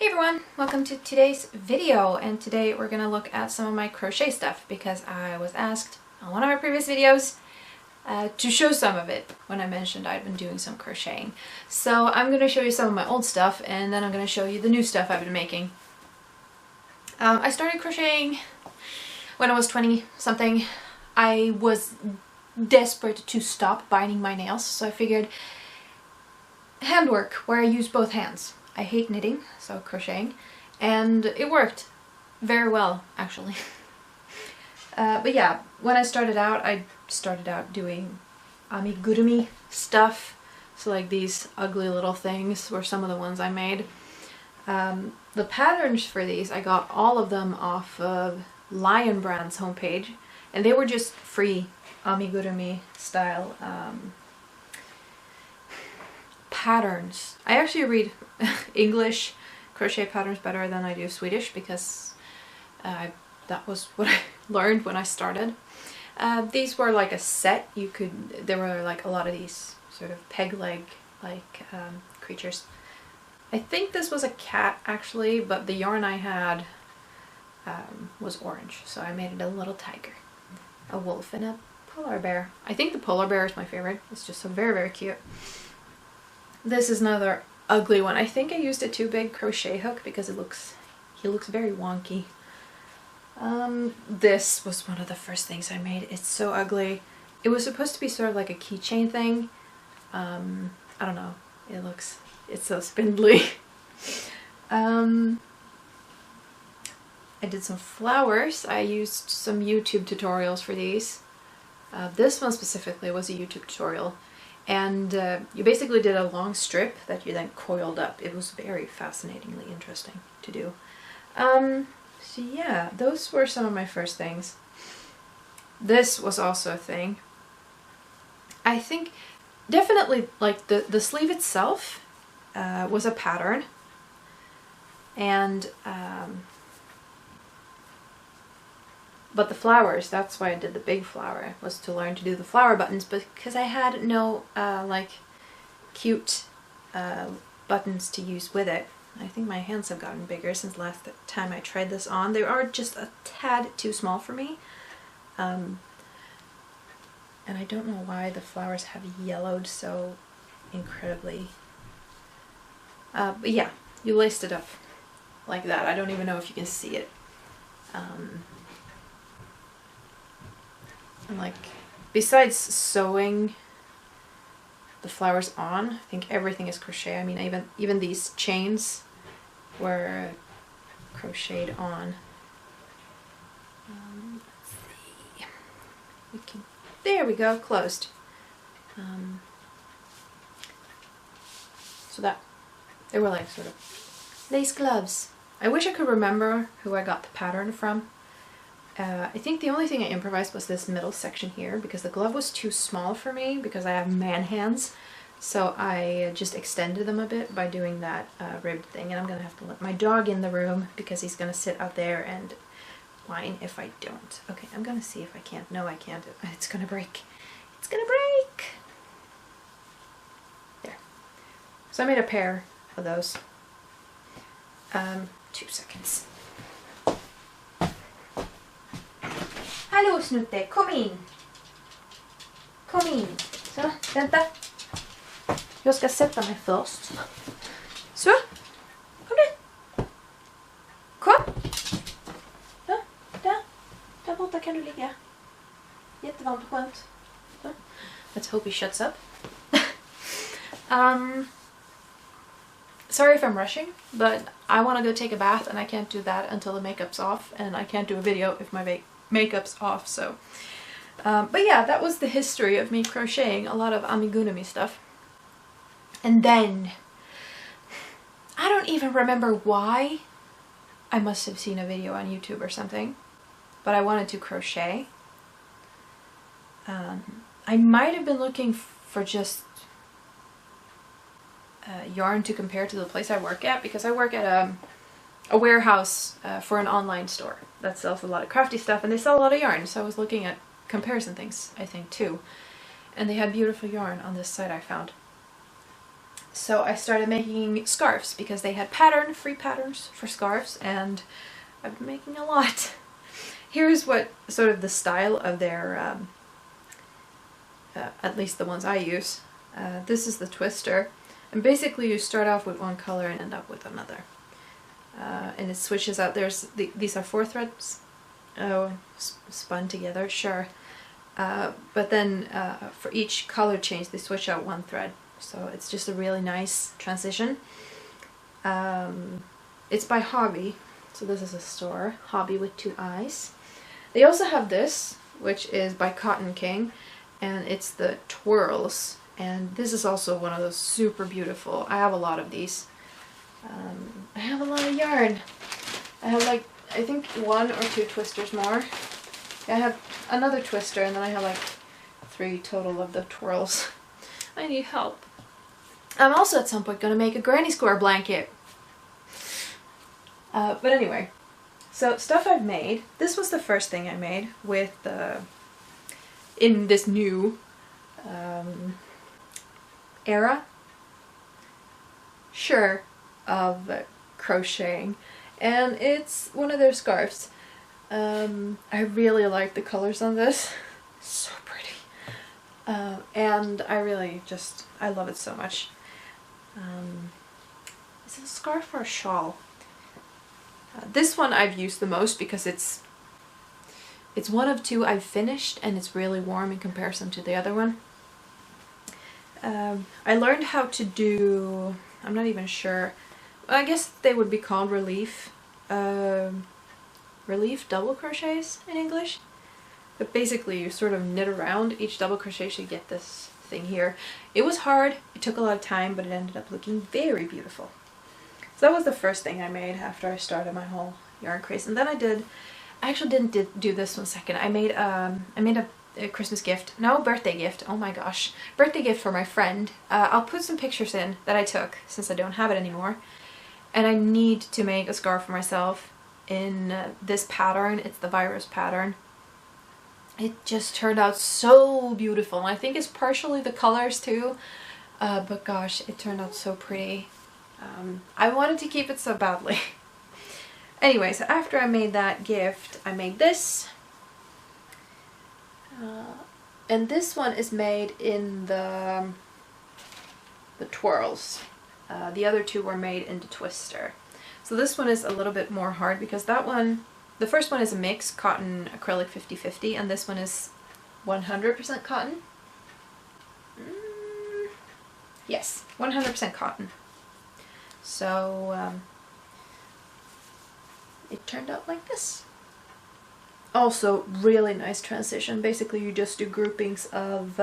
Hey everyone, welcome to today's video, and today we're going to look at some of my crochet stuff because I was asked on one of my previous videos to show some of it when I mentioned I'd been doing some crocheting. So I'm going to show you some of my old stuff and then I'm going to show you the new stuff I've been making. I started crocheting when I was 20 something. I was desperate to stop biting my nails, so I figured handwork where I use both hands. I hate knitting, so crocheting, and it worked very well actually. But yeah, when I started out doing amigurumi stuff, so like these ugly little things were some of the ones I made. The patterns for these, I got all of them off of Lion Brand's homepage, and they were just free amigurumi style patterns. I actually read English crochet patterns better than I do Swedish because that was what I learned when I started. These were like a set. There were like a lot of these sort of peg leg like creatures. I think this was a cat actually, but the yarn I had was orange, so I made it a little tiger, a wolf, and a polar bear. I think the polar bear is my favorite. It's just so very, very cute. This is another ugly one. I think I used a too big crochet hook because he looks very wonky. This was one of the first things I made. It's so ugly. It was supposed to be sort of like a keychain thing. I don't know. It's so spindly. I did some flowers. I used some YouTube tutorials for these. This one specifically was a YouTube tutorial. And you basically did a long strip that you then coiled up. It was very fascinatingly interesting to do. So yeah, those were some of my first things. This was also a thing. I think definitely like the sleeve itself was a pattern. And but the flowers, that's why I did the big flower, was to learn to do the flower buttons, because I had no like cute buttons to use with it. I think my hands have gotten bigger since last time I tried this on. They are just a tad too small for me. And I don't know why the flowers have yellowed so incredibly. But yeah, you laced it up like that. I don't even know if you can see it. And like, besides sewing the flowers on, I think everything is crochet. I mean, even these chains were crocheted on. Let's see. There we go, closed. So that they were like sort of lace gloves. I wish I could remember who I got the pattern from. I think the only thing I improvised was this middle section here because the glove was too small for me because I have man hands. So I just extended them a bit by doing that ribbed thing, and I'm gonna have to let my dog in the room because he's gonna sit out there and whine if I don't. Okay, I'm gonna see if I can't. No, I can't. It's gonna break. It's gonna break! There. So I made a pair of those. 2 seconds. Hallå Snutte, kom in! Kom in! Så, vänta. Jag ska sätta mig först. Så, kom du! Kom! Ja, där borta kan du ligga. Jättevarmt och skönt. Så. Let's hope he shuts up. Sorry if I'm rushing, but I want to go take a bath and I can't do that until the makeup's off, and I can't do a video if my makeup's off, so. But yeah, that was the history of me crocheting, a lot of amigurumi stuff. And then, I don't even remember why. I must have seen a video on YouTube or something, but I wanted to crochet. I might have been looking for just yarn to compare to the place I work at, because I work at a warehouse for an online store that sells a lot of crafty stuff, and they sell a lot of yarn, so I was looking at comparison things, I think, too. And they had beautiful yarn on this site I found. So I started making scarves because they had free patterns for scarves, and I've been making a lot. Here's what sort of the style of their, at least the ones I use. This is the twister, and basically you start off with one color and end up with another. And it switches out. These are 4 threads, spun together, sure. But then for each color change they switch out 1 thread. So it's just a really nice transition. It's by Hobby, so this is a store, Hobby with 2 eyes. They also have this, which is by Cotton King, and it's the twirls. And this is also one of those super beautiful. I have a lot of these. I have a lot of yarn. I have like, I think 1 or 2 twisters more. I have another twister, and then I have like 3 total of the twirls. I need help. I'm also at some point going to make a granny square blanket. But anyway, so stuff I've made. This was the first thing I made with in this new era, sure, of crocheting, and it's one of their scarves. I really like the colors on this. So pretty. And I really just, I love it so much. Is it a scarf or a shawl? This one I've used the most because it's one of 2 I've finished, and it's really warm in comparison to the other one. I learned how to do, I'm not even sure, I guess they would be called relief double crochets in English. But basically you sort of knit around each double crochet to get this thing here. It was hard, it took a lot of time, but it ended up looking very beautiful. So that was the first thing I made after I started my whole yarn craze. And then I actually didn't do this one second. I made a Christmas gift, no, birthday gift, oh my gosh, birthday gift for my friend. I'll put some pictures in that I took since I don't have it anymore. And I need to make a scarf for myself in this pattern. It's the virus pattern. It just turned out so beautiful, and I think it's partially the colors too, but gosh, it turned out so pretty. I wanted to keep it so badly. Anyway, so after I made that gift, I made this. And this one is made in the twirls. The other 2 were made in the twister. So this one is a little bit more hard because that one, the first one is a mix, cotton acrylic 50-50, and this one is 100% cotton. Yes, 100% cotton. So it turned out like this. Also, really nice transition. Basically, you just do groupings of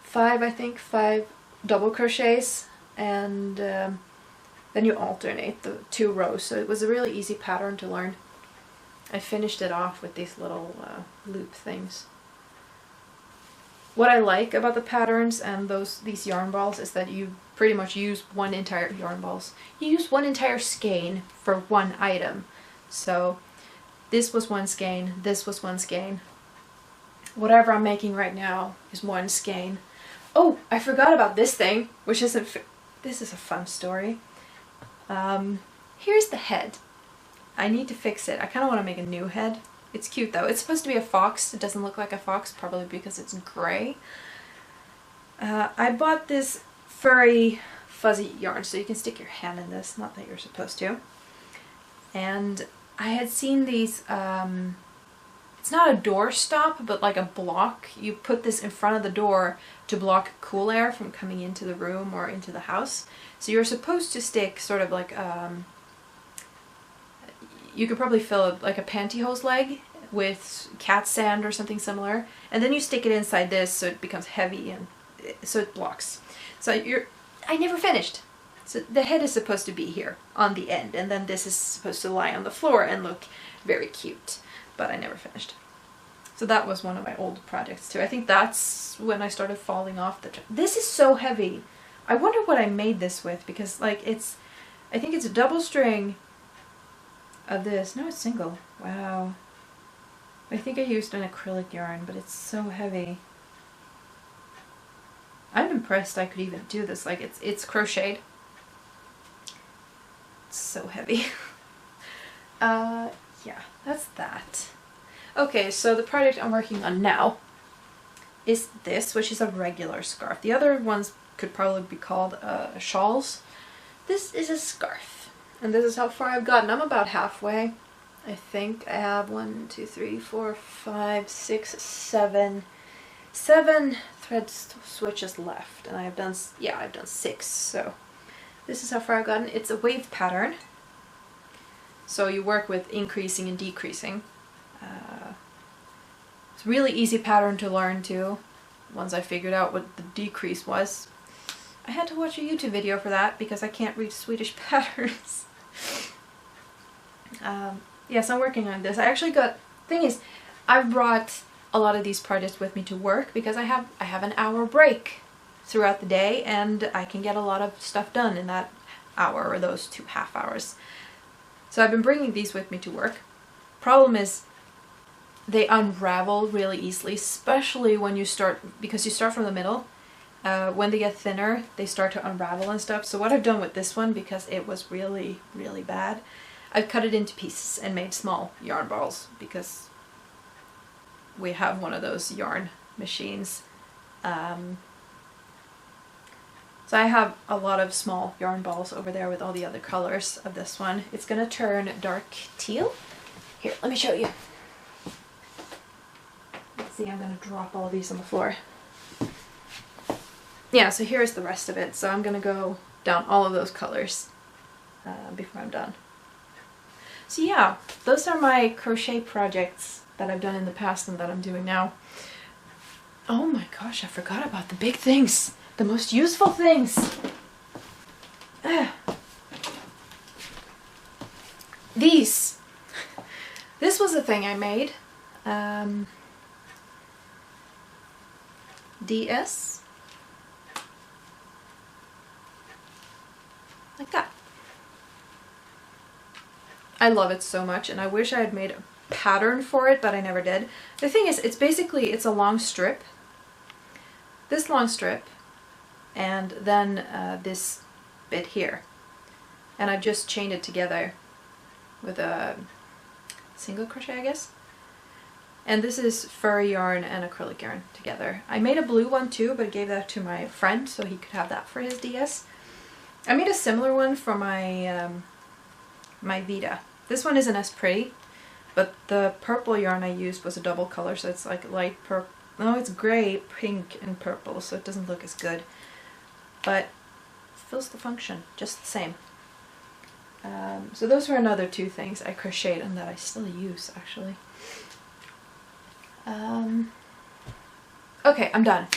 5, I think, 5 double crochets, and then you alternate the 2 rows. So it was a really easy pattern to learn. I finished it off with these little loop things. What I like about the patterns and these yarn balls is that you pretty much use one entire yarn balls. You use one entire skein for one item. So this was 1 skein, this was 1 skein. Whatever I'm making right now is 1 skein. Oh, I forgot about this thing, which isn't. This is a fun story. Here's the head. I need to fix it. I kind of want to make a new head. It's cute though. It's supposed to be a fox. It doesn't look like a fox, probably because it's gray. I bought this furry, fuzzy yarn, so you can stick your hand in this. Not that you're supposed to. And I had seen these, it's not a door stop, but like a block. You put this in front of the door to block cool air from coming into the room or into the house. So you're supposed to stick sort of like, you could probably fill like a pantyhose leg with cat sand or something similar, and then you stick it inside this so it becomes heavy and so it blocks. So I never finished. So the head is supposed to be here on the end, and then this is supposed to lie on the floor and look very cute, but I never finished. So that was one of my old projects too. I think that's when I started falling off the track. This is so heavy. I wonder what I made this with, because like I think it's a double string of this. No, it's single. Wow. I think I used an acrylic yarn, but it's so heavy. I'm impressed I could even do this. Like it's crocheted. It's so heavy. Yeah, that's that. Okay, so the project I'm working on now is this, which is a regular scarf. The other ones could probably be called shawls. This is a scarf, and this is how far I've gotten. I'm about halfway. I think I have 1, 2, 3, 4, 5, 6, 7 thread switches left, and I've done 6. So this is how far I've gotten. It's a wave pattern, so you work with increasing and decreasing. It's a really easy pattern to learn too. Once I figured out what the decrease was, I had to watch a YouTube video for that because I can't read Swedish patterns. Yes, I'm working on this. I actually thing is, I brought a lot of these projects with me to work because I have an hour break throughout the day, and I can get a lot of stuff done in that hour or those 2 half hours. So I've been bringing these with me to work. Problem is, they unravel really easily, especially when you start, because you start from the middle. When they get thinner, they start to unravel and stuff. So what I've done with this one, because it was really, really bad, I've cut it into pieces and made small yarn balls because we have one of those yarn machines. So I have a lot of small yarn balls over there with all the other colors of this one. It's gonna turn dark teal. Here, let me show you. Let's see, I'm gonna drop all these on the floor. Yeah, so here's the rest of it. So I'm gonna go down all of those colors before I'm done. So yeah, those are my crochet projects that I've done in the past and that I'm doing now. Oh my gosh, I forgot about the big things. The most useful things. These. This was a thing I made. DS. Like that. I love it so much, and I wish I had made a pattern for it, but I never did. The thing is, it's a long strip. This long strip, and then this bit here. And I've just chained it together with a single crochet, I guess. And this is furry yarn and acrylic yarn together. I made a blue one too, but gave that to my friend so he could have that for his DS. I made a similar one for my my Vita. This one isn't as pretty, but the purple yarn I used was a double color, so it's like light purple. No, it's gray, pink, and purple, so it doesn't look as good. But it fills the function just the same. So those were another 2 things I crocheted and that I still use, actually. Okay, I'm done.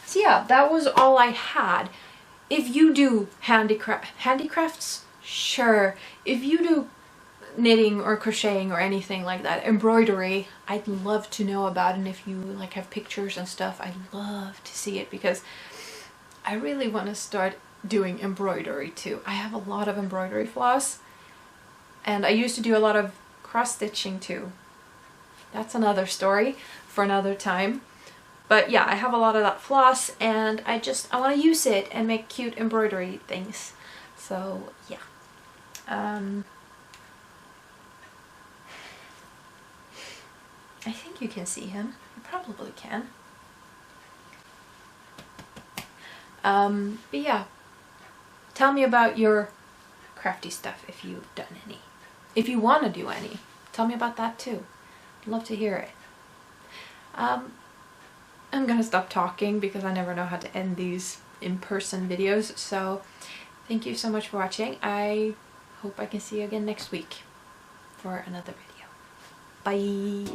So yeah, that was all I had. If you do handicrafts, sure. If you do knitting or crocheting or anything like that, embroidery, I'd love to know about it. And if you like have pictures and stuff, I'd love to see it because I really want to start doing embroidery too. I have a lot of embroidery floss, and I used to do a lot of cross stitching too. That's another story for another time. But yeah, I have a lot of that floss, and I want to use it and make cute embroidery things. So yeah. I think you can see him. You probably can. But yeah, tell me about your crafty stuff if you've done any. If you want to do any, tell me about that too. I'd love to hear it. I'm gonna stop talking because I never know how to end these in-person videos, so thank you so much for watching. I hope I can see you again next week for another video. Bye!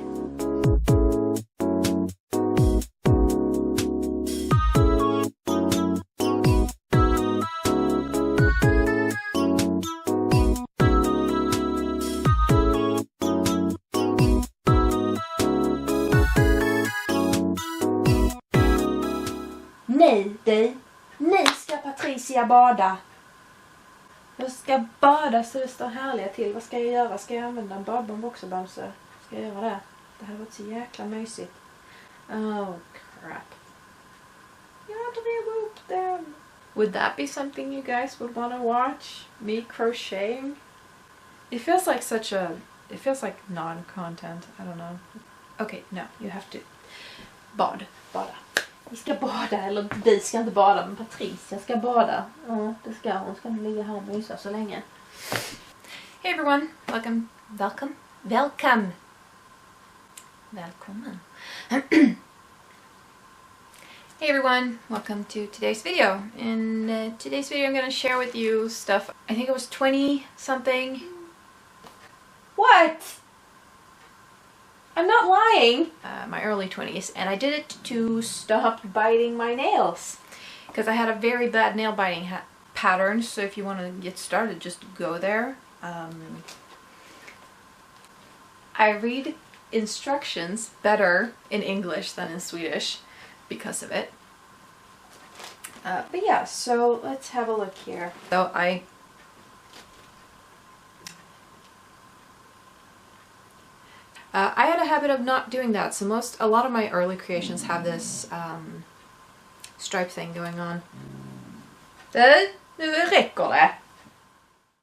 Nej, du. Nu ska Patricia bada. Jag ska bada så det står härliga till. Vad ska jag göra? Ska jag använda en badbomb också, Bamse? Ska jag göra det? Det här var så jäkla mysigt. Oh, crap. Would that be something you guys would want to watch? Me crocheting? It feels like it feels like non-content. I don't know. Okay, no, you have to bada. Vi ska bada, eller vi ska inte bada, men Patricia ska bada. Ja, det ska hon. Ska ligga här och mysa så länge. Hey everyone, welcome. Hey everyone, welcome to today's video. In today's video I'm going to share with you stuff, I think it was 20 something. What? I'm not lying. My early 20s, and I did it to stop biting my nails because I had a very bad nail biting pattern. So if you want to get started, just go there. I read instructions better in English than in Swedish because of it. But yeah, so let's have a look here. So I had a habit of not doing that, so a lot of my early creations have this stripe thing going on. Nu räcker det!